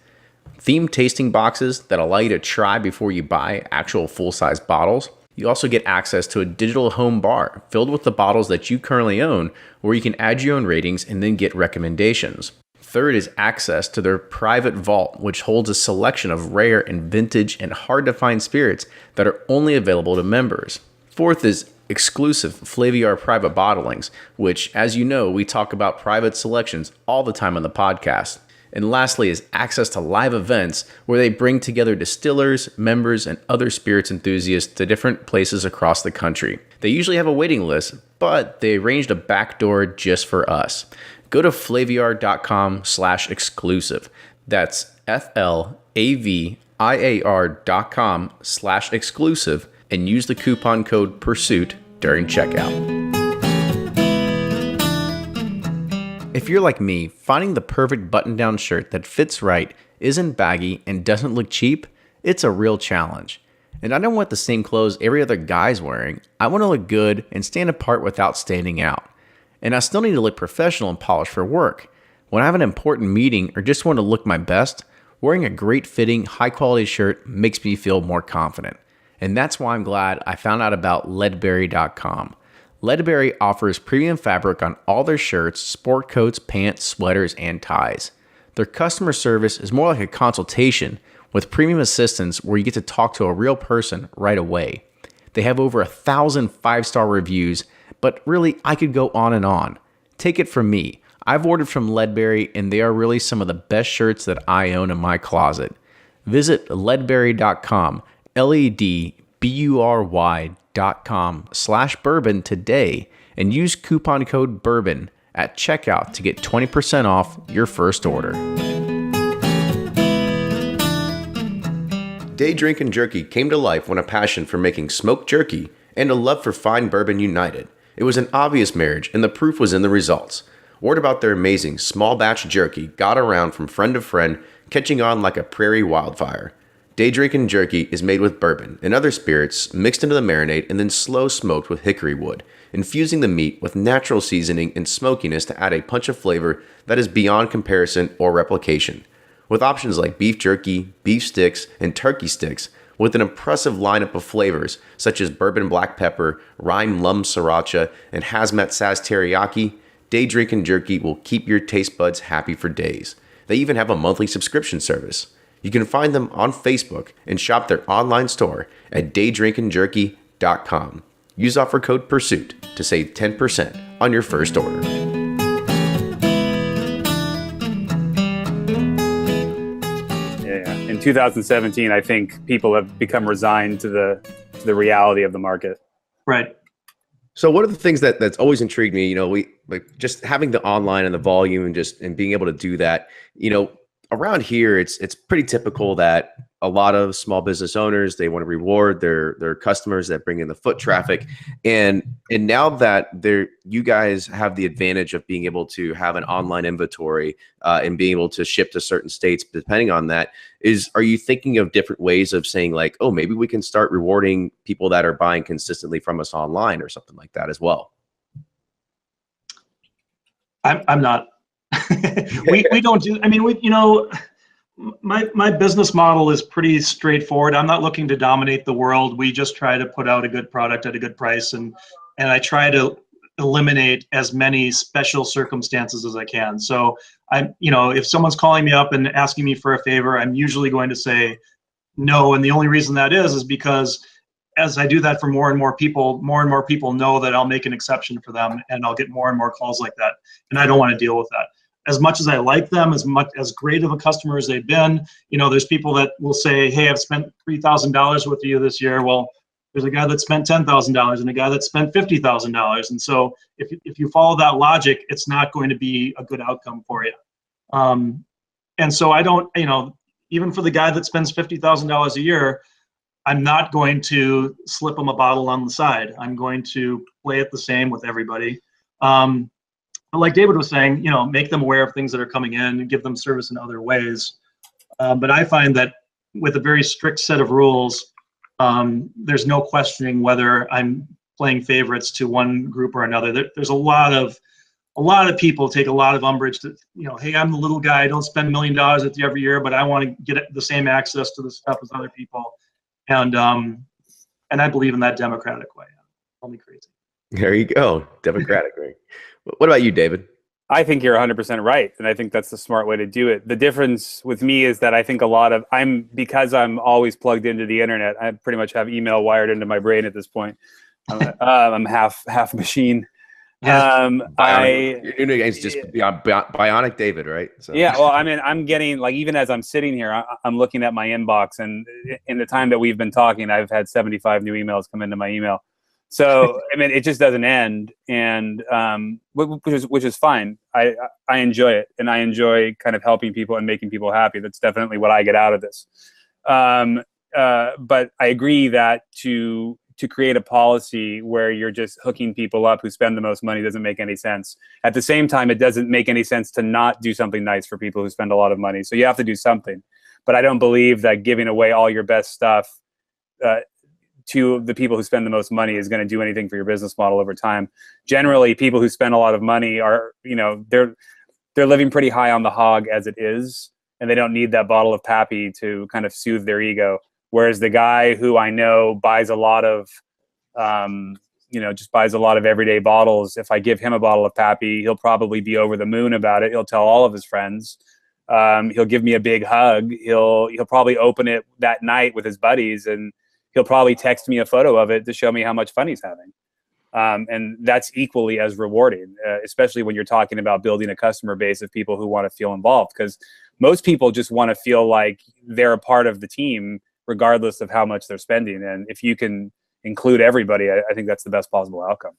Themed tasting boxes that allow you to try before you buy actual full-size bottles. You also get access to a digital home bar filled with the bottles that you currently own, where you can add your own ratings and then get recommendations. Third is access to their private vault, which holds a selection of rare and vintage and hard-to-find spirits that are only available to members. Fourth is exclusive Flaviar private bottlings, which, as you know, we talk about private selections all the time on the podcast. And lastly is access to live events where they bring together distillers, members, and other spirits enthusiasts to different places across the country. They usually have a waiting list, but they arranged a back door just for us. Go to flaviar.com/exclusive. That's FLAVIAR.com/exclusive and use the coupon code PURSUIT during checkout. If you're like me, finding the perfect button-down shirt that fits right, isn't baggy, and doesn't look cheap, it's a real challenge. And I don't want the same clothes every other guy's wearing. I want to look good and stand apart without standing out. And I still need to look professional and polished for work. When I have an important meeting or just want to look my best, wearing a great fitting, high quality shirt makes me feel more confident. And that's why I'm glad I found out about Leadberry.com. Leadberry offers premium fabric on all their shirts, sport coats, pants, sweaters, and ties. Their customer service is more like a consultation with premium assistance where you get to talk to a real person right away. They have over 1,000 5-star reviews, but really, I could go on and on. Take it from me. I've ordered from Leadberry, and they are really some of the best shirts that I own in my closet. Visit leadberry.com, LEDBURY.com/bourbon today, and use coupon code BOURBON at checkout to get 20% off your first order. Drinkin Jerky came to life when a passion for making smoked jerky and a love for fine bourbon united. It was an obvious marriage, and the proof was in the results. Word about their amazing small batch jerky got around from friend to friend, catching on like a prairie wildfire. Drinkin Jerky is made with bourbon and other spirits mixed into the marinade and then slow smoked with hickory wood, infusing the meat with natural seasoning and smokiness to add a punch of flavor that is beyond comparison or replication. With options like beef jerky, beef sticks, and turkey sticks, with an impressive lineup of flavors such as bourbon black pepper, rime lum sriracha, and hazmat saz teriyaki, Drinkin Jerky will keep your taste buds happy for days. They even have a monthly subscription service. You can find them on Facebook and shop their online store at daydrinkinjerky.com. Use offer code PURSUIT to save 10% on your first order. Yeah. In 2017, I think people have become resigned to the reality of the market. Right. So one of the things that's always intrigued me, we like just having the online and the volume and being able to do that, around here, it's pretty typical that a lot of small business owners, they want to reward their customers that bring in the foot traffic. And now that you guys have the advantage of being able to have an online inventory and being able to ship to certain states, depending on that, are you thinking of different ways of saying like, oh, maybe we can start rewarding people that are buying consistently from us online or something like that as well? I'm not. we don't do, my business model is pretty straightforward. I'm not looking to dominate the world. We just try to put out a good product at a good price, and I try to eliminate as many special circumstances as I can. So if someone's calling me up and asking me for a favor, I'm usually going to say no. And the only reason that is because as I do that for more and more people know that I'll make an exception for them, and I'll get more and more calls like that. And I don't want to deal with that. As much as I like them, as great of a customer as they've been, there's people that will say, hey, I've spent $3,000 with you this year. Well, there's a guy that spent $10,000 and a guy that spent $50,000. And so if you follow that logic, it's not going to be a good outcome for you. And so I don't, even for the guy that spends $50,000 a year, I'm not going to slip them a bottle on the side. I'm going to play it the same with everybody. But like David was saying, make them aware of things that are coming in and give them service in other ways. But I find that with a very strict set of rules, there's no questioning whether I'm playing favorites to one group or another. There's a lot of people take a lot of umbrage to, hey, I'm the little guy. I don't spend $1 million with you every year, but I want to get the same access to the stuff as other people. And I believe in that democratic way. Call me crazy. There you go. Democratic, right? What about you, David? I think you're 100% right. And I think that's the smart way to do it. The difference with me is that I think because I'm always plugged into the internet, I pretty much have email wired into my brain at this point. I'm half machine. Bionic. Your new name's just Bionic David, right? So. Yeah, well, I'm getting, like, even as I'm sitting here, I'm looking at my inbox, and in the time that we've been talking, I've had 75 new emails come into my email. So it just doesn't end, and which is fine. I enjoy it, and I enjoy kind of helping people and making people happy. That's definitely what I get out of this. But I agree that to create a policy where you're just hooking people up who spend the most money doesn't make any sense. At the same time, it doesn't make any sense to not do something nice for people who spend a lot of money. So you have to do something. But I don't believe that giving away all your best stuff to the people who spend the most money is going to do anything for your business model over time. Generally, people who spend a lot of money are, they're living pretty high on the hog as it is, and they don't need that bottle of Pappy to kind of soothe their ego. Whereas the guy who I know buys a lot of, just buys a lot of everyday bottles. If I give him a bottle of Pappy, he'll probably be over the moon about it. He'll tell all of his friends. He'll give me a big hug. He'll probably open it that night with his buddies, and he'll probably text me a photo of it to show me how much fun he's having. And that's equally as rewarding, especially when you're talking about building a customer base of people who want to feel involved, because most people just want to feel like they're a part of the team, regardless of how much they're spending. And if you can include everybody, I think that's the best possible outcome.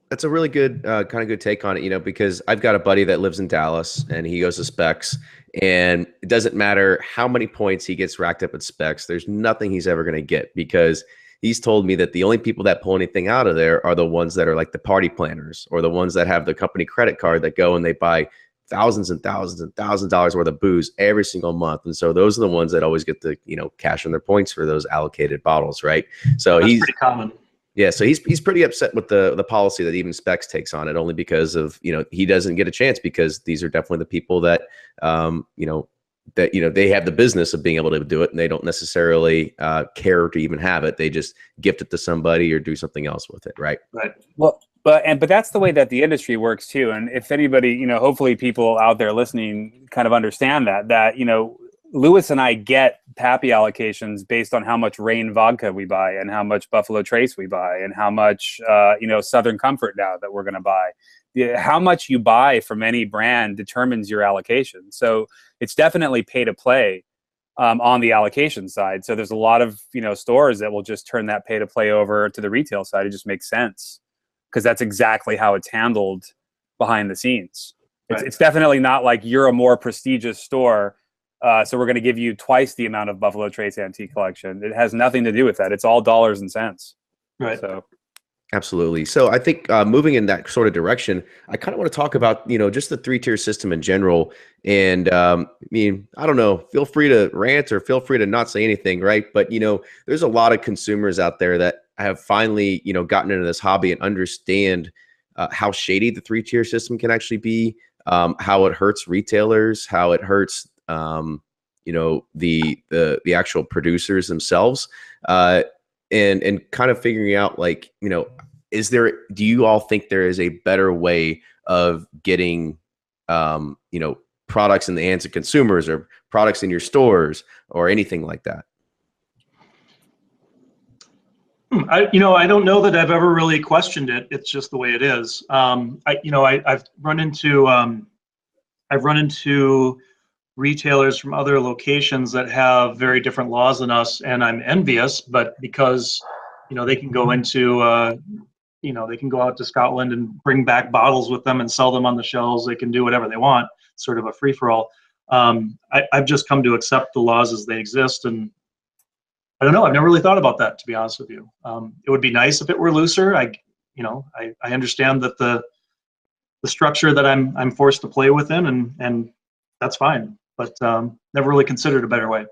That's a really good kind of good take on it, because I've got a buddy that lives in Dallas and he goes to Specs, and it doesn't matter how many points he gets racked up at Specs. There's nothing he's ever going to get, because he's told me that the only people that pull anything out of there are the ones that are like the party planners, or the ones that have the company credit card that go and they buy thousands and thousands and thousands of dollars worth of booze every single month. And so those are the ones that always get the, cash in their points for those allocated bottles. Right. So That's pretty common. Yeah, so he's pretty upset with the policy that even Specs takes on it, only because of he doesn't get a chance, because these are definitely the people that they have the business of being able to do it, and they don't necessarily care to even have it. They just gift it to somebody or do something else with it, right? Right. Well, but that's the way that the industry works too. And if anybody, hopefully people out there listening kind of understand that Lewis and I get Pappy allocations based on how much Reign vodka we buy, and how much Buffalo Trace we buy, and how much Southern Comfort now that we're going to buy. How much you buy from any brand determines your allocation. So it's definitely pay to play on the allocation side. So there's a lot of stores that will just turn that pay to play over to the retail side. It just makes sense, because that's exactly how it's handled behind the scenes. Right. It's definitely not like you're a more prestigious store, so we're going to give you twice the amount of Buffalo Trace Antique Collection. It has nothing to do with that. It's all dollars and cents. Right. So, absolutely. So I think moving in that sort of direction, I kind of want to talk about, just the three-tier system in general. And I don't know, feel free to rant or feel free to not say anything, right? But, there's a lot of consumers out there that have finally, gotten into this hobby and understand how shady the three-tier system can actually be, how it hurts retailers, how it hurts the actual producers themselves, and kind of figuring out, like, do you all think there is a better way of getting products in the hands of consumers, or products in your stores, or anything like that? I don't know that I've ever really questioned it. It's just the way it is. I've run into retailers from other locations that have very different laws than us, and I'm envious. But because they can go into they can go out to Scotland and bring back bottles with them and sell them on the shelves. They can do whatever they want. It's sort of a free for all. I've just come to accept the laws as they exist, and I don't know. I've never really thought about that, to be honest with you. It would be nice if it were looser. I understand that the structure that I'm forced to play within, and that's fine. But never really considered a better way.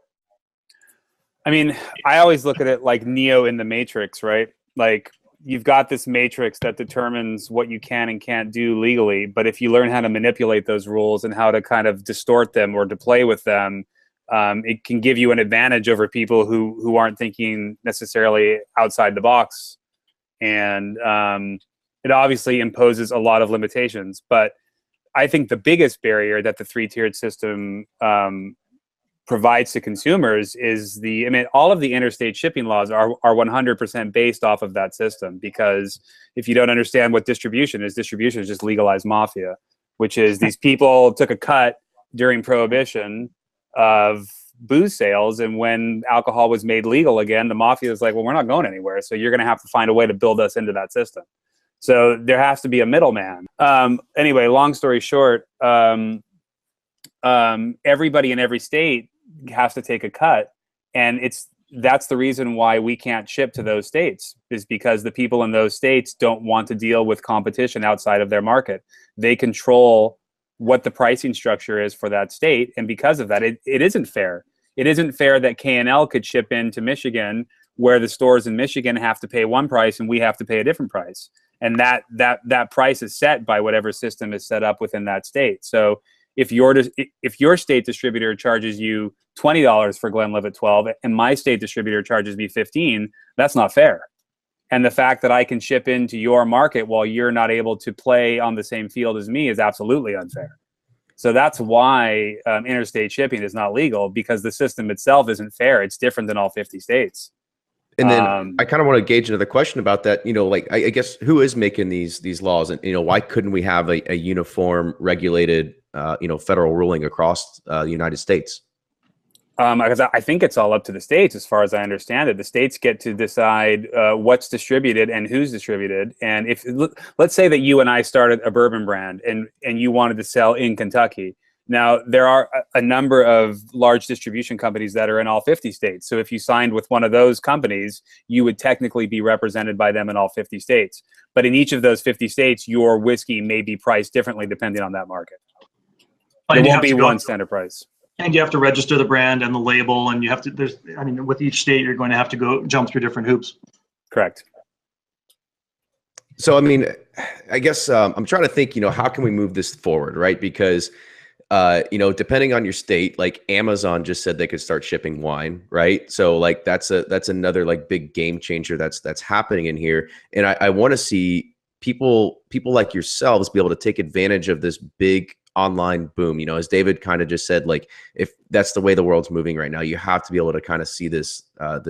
I mean, I always look at it like Neo in the Matrix, right? Like, you've got this matrix that determines what you can and can't do legally, but if you learn how to manipulate those rules and how to kind of distort them or to play with them, it can give you an advantage over people who aren't thinking necessarily outside the box. And it obviously imposes a lot of limitations. But I think the biggest barrier that the three-tiered system provides to consumers is all of the interstate shipping laws are 100% based off of that system. Because if you don't understand what distribution is just legalized mafia, which is these people took a cut during Prohibition of booze sales, and when alcohol was made legal again, the mafia is like, well, we're not going anywhere, so you're going to have to find a way to build us into that system. So there has to be a middleman. Anyway, long story short, everybody in every state has to take a cut, and that's the reason why we can't ship to those states, is because the people in those states don't want to deal with competition outside of their market. They control what the pricing structure is for that state, and because of that, it isn't fair. It isn't fair that K&L could ship into Michigan, where the stores in Michigan have to pay one price and we have to pay a different price. And that price is set by whatever system is set up within that state. So if your state distributor charges you $20 for Glenlivet 12 and my state distributor charges me $15, that's not fair. And the fact that I can ship into your market while you're not able to play on the same field as me is absolutely unfair. So that's why interstate shipping is not legal, because the system itself isn't fair. It's different than all 50 states. And then I kind of want to gauge another question about that. Like, I guess, who is making these laws, and why couldn't we have a uniform regulated federal ruling across the United States? Because I think it's all up to the states, as far as I understand it. The states get to decide what's distributed and who's distributed. And if let's say that you and I started a bourbon brand, and you wanted to sell in Kentucky. Now, there are a number of large distribution companies that are in all 50 states. So if you signed with one of those companies, you would technically be represented by them in all 50 states. But in each of those 50 states, your whiskey may be priced differently depending on that market. There won't be one standard price. And you have to register the brand and the label, and you have to, with each state, you're going to have to jump through different hoops. Correct. So, I mean, I guess I'm trying to think, how can we move this forward, right? Because, depending on your state, like Amazon just said they could start shipping wine, right? So like, that's another like big game changer that's happening in here. And I want to see people like yourselves be able to take advantage of this big online boom. As David kind of just said, like, if that's the way the world's moving right now, you have to be able to kind of see this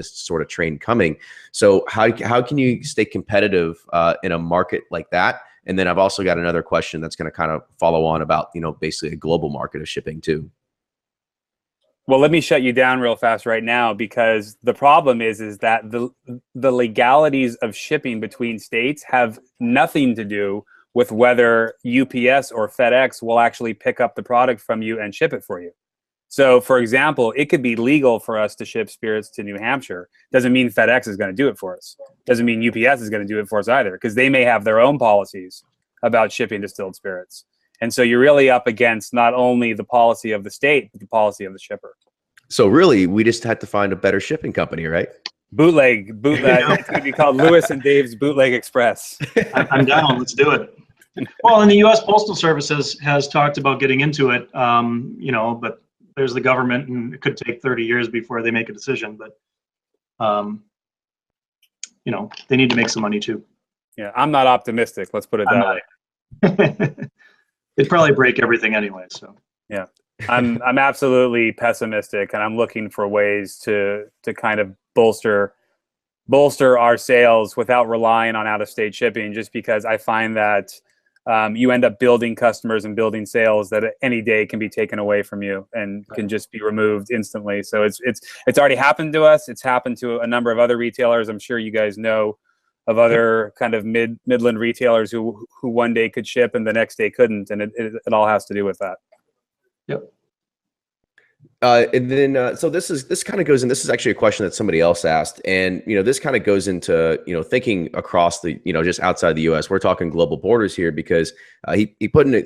sort of train coming. So how can you stay competitive in a market like that? And then I've also got another question that's going to kind of follow on about, basically a global market of shipping too. Well, let me shut you down real fast right now, because the problem is that the legalities of shipping between states have nothing to do with whether UPS or FedEx will actually pick up the product from you and ship it for you. So, for example, it could be legal for us to ship spirits to New Hampshire. Doesn't mean FedEx is going to do it for us. Doesn't mean UPS is going to do it for us either, because they may have their own policies about shipping distilled spirits. And so you're really up against not only the policy of the state, but the policy of the shipper. So really, we just had to find a better shipping company, right? Bootleg. It's going to be called Lewis and Dave's Bootleg Express. I'm down. Let's do it. Well, and the U.S. Postal Service has talked about getting into it, but there's the government, and it could take 30 years before they make a decision. But, they need to make some money too. Yeah, I'm not optimistic. Let's put it that way. It'd probably break everything anyway. So yeah, I'm absolutely pessimistic, and I'm looking for ways to kind of bolster our sales without relying on out-of-state shipping, just because I find that you end up building customers and building sales that any day can be taken away from you and can just be removed instantly. So it's already happened to us. It's happened to a number of other retailers. I'm sure you guys know of other kind of Midland retailers who one day could ship and the next day couldn't, and it all has to do with that. Yep. And then, so this kind of goes in, this is actually a question that somebody else asked. And, this kind of goes into, thinking across the, just outside the US, we're talking global borders here, because he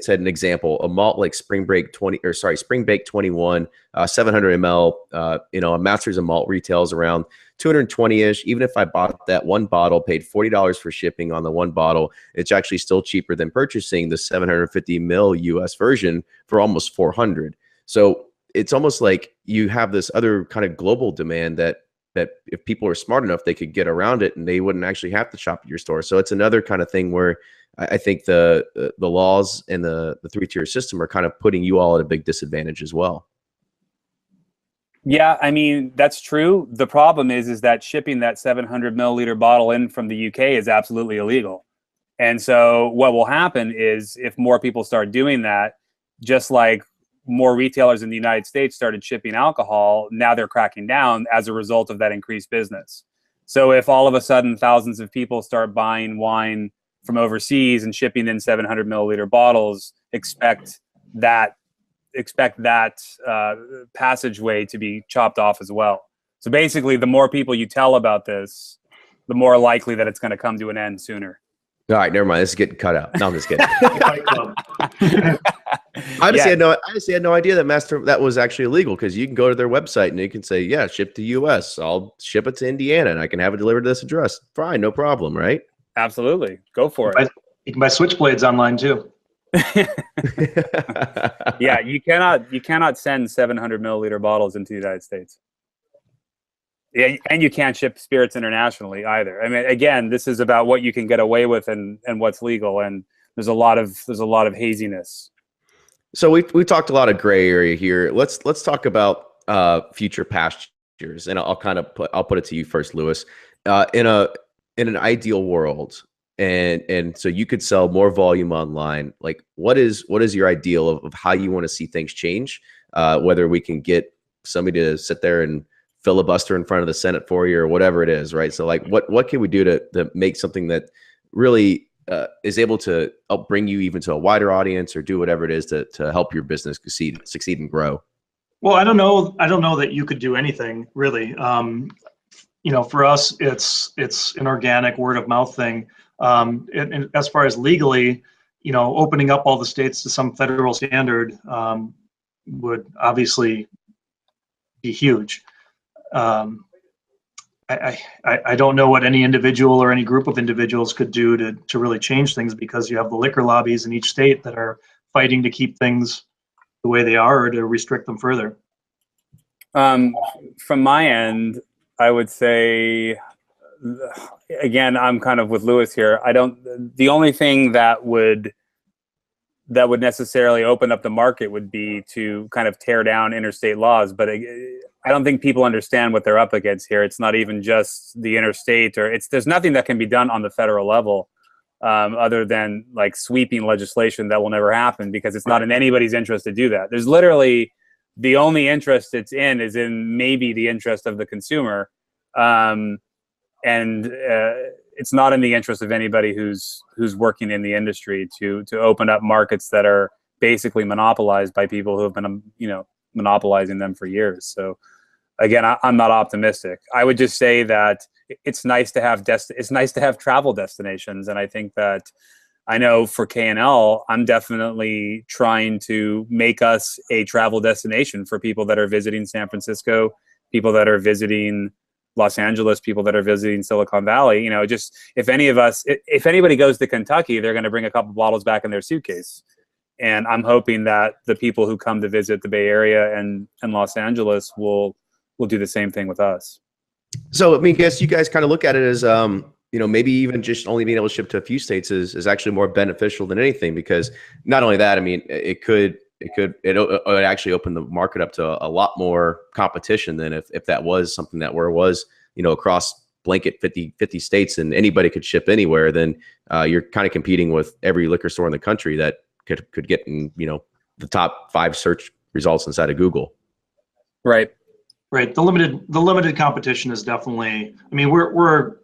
said an example, a malt like Spring Baked 21, 700 ml, a Masters of Malt retails around 220-ish. Even if I bought that one bottle, paid $40 for shipping on the one bottle, it's actually still cheaper than purchasing the 750 ml US version for almost 400. So it's almost like you have this other kind of global demand that if people are smart enough, they could get around it and they wouldn't actually have to shop at your store. So it's another kind of thing where I think the laws and the three-tier system are kind of putting you all at a big disadvantage as well. Yeah, I mean, that's true. The problem is that shipping that 700 milliliter bottle in from the UK is absolutely illegal. And so what will happen is, if more people start doing that, just like more retailers in the United States started shipping alcohol, now they're cracking down as a result of that increased business. So if all of a sudden thousands of people start buying wine from overseas and shipping in 700 milliliter bottles, expect that passageway to be chopped off as well. So basically, the more people you tell about this, the more likely that it's going to come to an end sooner. All right, never mind. This is getting cut out. No, I'm just kidding. I honestly had no idea that was actually illegal, because you can go to their website and you can say, yeah, ship to US. I'll ship it to Indiana and I can have it delivered to this address. Fine, no problem, right? Absolutely. Go for it. You can buy switchblades online too. Yeah, you cannot send 700 milliliter bottles into the United States. Yeah, and you can't ship spirits internationally either. I mean, again, this is about what you can get away with and what's legal, and there's a lot of haziness. So we talked a lot of gray area here. Let's talk about future pastures, and I'll put it to you first, Lewis. In an ideal world, and so you could sell more volume online. Like, what is your ideal of how you want to see things change? Whether we can get somebody to sit there and filibuster in front of the Senate for you or whatever it is, right? So like, what can we do to make something that really is able to help bring you even to a wider audience, or do whatever it is to help your business succeed and grow? Well, I don't know. I don't know that you could do anything really. For us, it's an organic word of mouth thing. And as far as legally, opening up all the states to some federal standard would obviously be huge. I don't know what any individual or any group of individuals could do to really change things, because you have the liquor lobbies in each state that are fighting to keep things the way they are or to restrict them further. From my end, I would say, again, I'm kind of with Lewis here. The only thing that would necessarily open up the market would be to kind of tear down interstate laws. But I don't think people understand what they're up against here. It's not even just the interstate, there's nothing that can be done on the federal level other than like sweeping legislation that will never happen, because it's not in anybody's interest to do that. There's literally, the only interest it's in is in maybe the interest of the consumer. It's not in the interest of anybody who's working in the industry to open up markets that are basically monopolized by people who have been, monopolizing them for years. So again, I'm not optimistic. I would just say that it's nice to have travel destinations. And I think that, I know for K&L, I'm definitely trying to make us a travel destination for people that are visiting San Francisco, people that are visiting Los Angeles, people that are visiting Silicon Valley. Just if anybody goes to Kentucky, they're going to bring a couple bottles back in their suitcase. And I'm hoping that the people who come to visit the Bay Area and Los Angeles will do the same thing with us. So, I guess you guys kind of look at it as, maybe even just only being able to ship to a few states is actually more beneficial than anything, because not only that, it could actually open the market up to a lot more competition than if that was something that was across blanket 50 states and anybody could ship anywhere. Then you're kind of competing with every liquor store in the country that could get in the top 5 search results inside of Google. Right. The limited competition is definitely. We're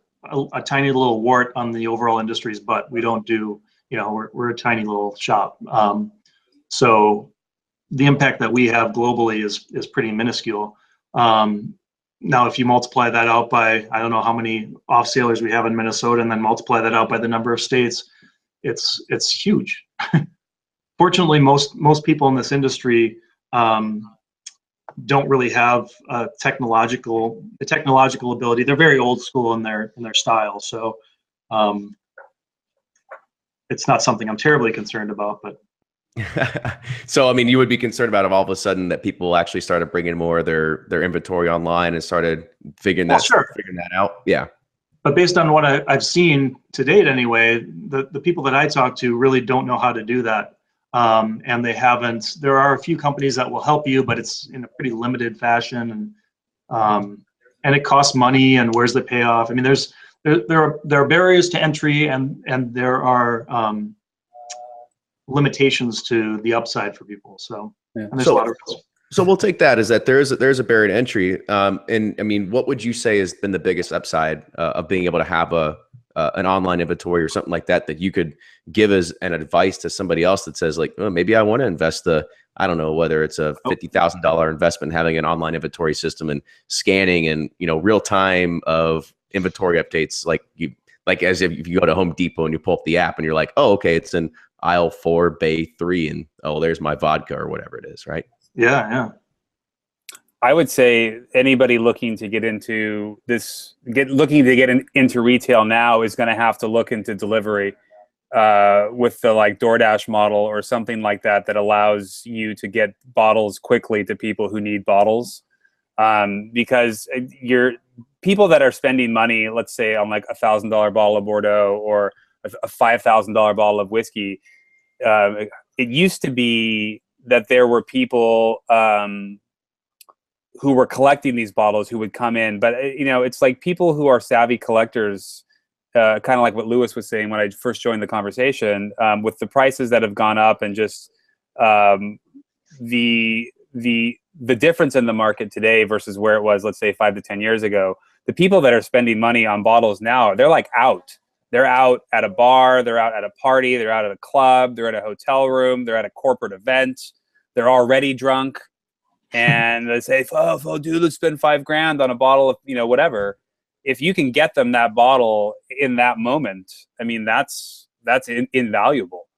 a tiny little wart on the overall industry's butt. We don't do. We're a tiny little shop. So the impact that we have globally is pretty minuscule. Now, if you multiply that out by, I don't know how many off sailors we have in Minnesota, and then multiply that out by the number of states, it's huge. Fortunately, most people in this industry don't really have the technological ability. They're very old school in their style. So it's not something I'm terribly concerned about, but. So, you would be concerned about if all of a sudden that people actually started bringing more of their inventory online and started figuring that out. Yeah. But based on what I've seen to date anyway, the people that I talk to really don't know how to do that. And they haven't. There are a few companies that will help you, but it's in a pretty limited fashion, and it costs money. And where's the payoff? There are barriers to entry, and there are limitations to the upside for people. So, and there's a lot of risk. So we'll take that as that there's a barrier to entry. And what would you say has been the biggest upside of being able to have an online inventory or something like that you could give as an advice to somebody else that says like, oh, maybe I want to invest I don't know, whether it's a $50,000 investment, having an online inventory system and scanning and, real time of inventory updates. Like as if you go to Home Depot and you pull up the app and you're like, oh, okay, it's in aisle 4, bay 3. And there's my vodka or whatever it is. Right. Yeah. I would say anybody looking to get into into retail now is going to have to look into delivery with the DoorDash model or something like that allows you to get bottles quickly to people who need bottles. Because people that are spending money, let's say on like $1,000 bottle of Bordeaux or a $5,000 bottle of whiskey, it used to be that there were people who were collecting these bottles who would come in. But, it's like people who are savvy collectors, kind of like what Lewis was saying when I first joined the conversation, with the prices that have gone up and just the the difference in the market today versus where it was, let's say 5 to 10 years ago, the people that are spending money on bottles now, they're like out. They're out at a bar, they're out at a party, they're out at a club, they're at a hotel room, they're at a corporate event, they're already drunk, and they say, oh dude, let's spend $5,000 on a bottle of, whatever. If you can get them that bottle in that moment, I mean, that's invaluable.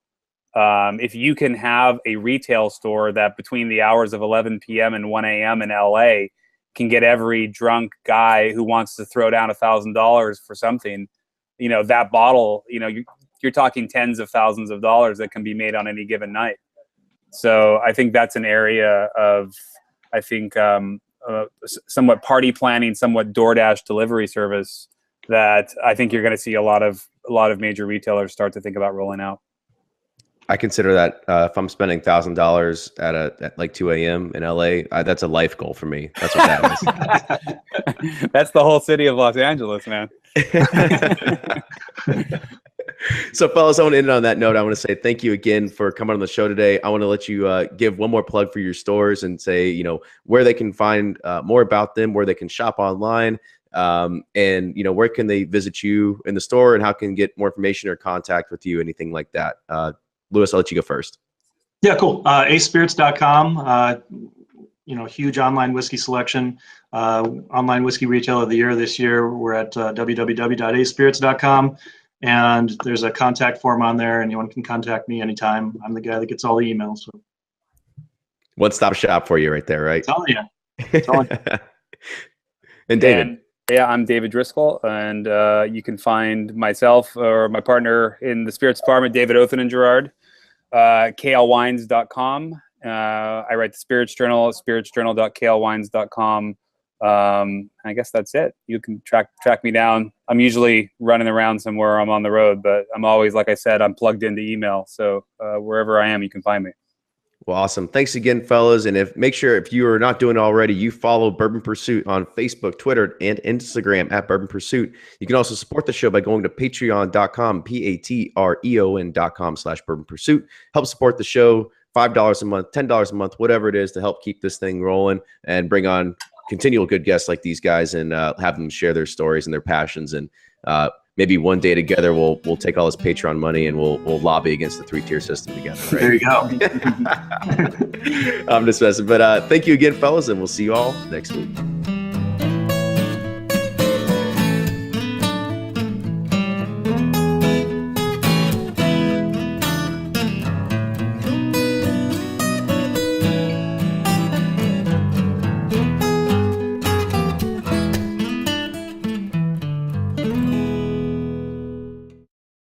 If you can have a retail store that between the hours of 11 p.m. and 1 a.m. in LA can get every drunk guy who wants to throw down $1,000 for something, that bottle, you're talking tens of thousands of dollars that can be made on any given night. So I think that's an area of, somewhat party planning, somewhat DoorDash delivery service that I think you're going to see a lot of major retailers start to think about rolling out. I consider that if I'm spending $1,000 at like 2 a.m. in LA, that's a life goal for me. That's what that is. That's the whole city of Los Angeles, man. So, fellas, I want to end on that note. I want to say thank you again for coming on the show today. I want to let you give one more plug for your stores and say, where they can find more about them, where they can shop online, and where can they visit you in the store, and how can get more information or contact with you, anything like that. Louis, I'll let you go first. Yeah, cool. Aspirits.com. Huge online whiskey selection. Online whiskey retailer of the year this year. We're at www.aspirits.com. And there's a contact form on there. Anyone can contact me anytime. I'm the guy that gets all the emails. So. One-stop shop for you right there, right? It's all you. And David. I'm David Driscoll, and you can find myself or my partner in the spirits department, David Othen and Gerard, klwines.com. I write the Spirits Journal at spiritsjournal.klwines.com. I guess that's it. You can track me down. I'm usually running around somewhere. I'm on the road, but I'm always, like I said, I'm plugged into email. So wherever I am, you can find me. Well, awesome. Thanks again, fellas. And make sure if you are not doing it already, you follow Bourbon Pursuit on Facebook, Twitter, and Instagram at Bourbon Pursuit. You can also support the show by going to patreon.com, patreon.com/Bourbon Pursuit. Help support the show. $5 a month, $10 a month, whatever it is, to help keep this thing rolling and bring on continual good guests like these guys, and have them share their stories and their passions. And maybe one day together we'll take all this Patreon money and we'll lobby against the 3-tier system together. Right? There you go. I'm just messing, but thank you again, fellas, and we'll see you all next week.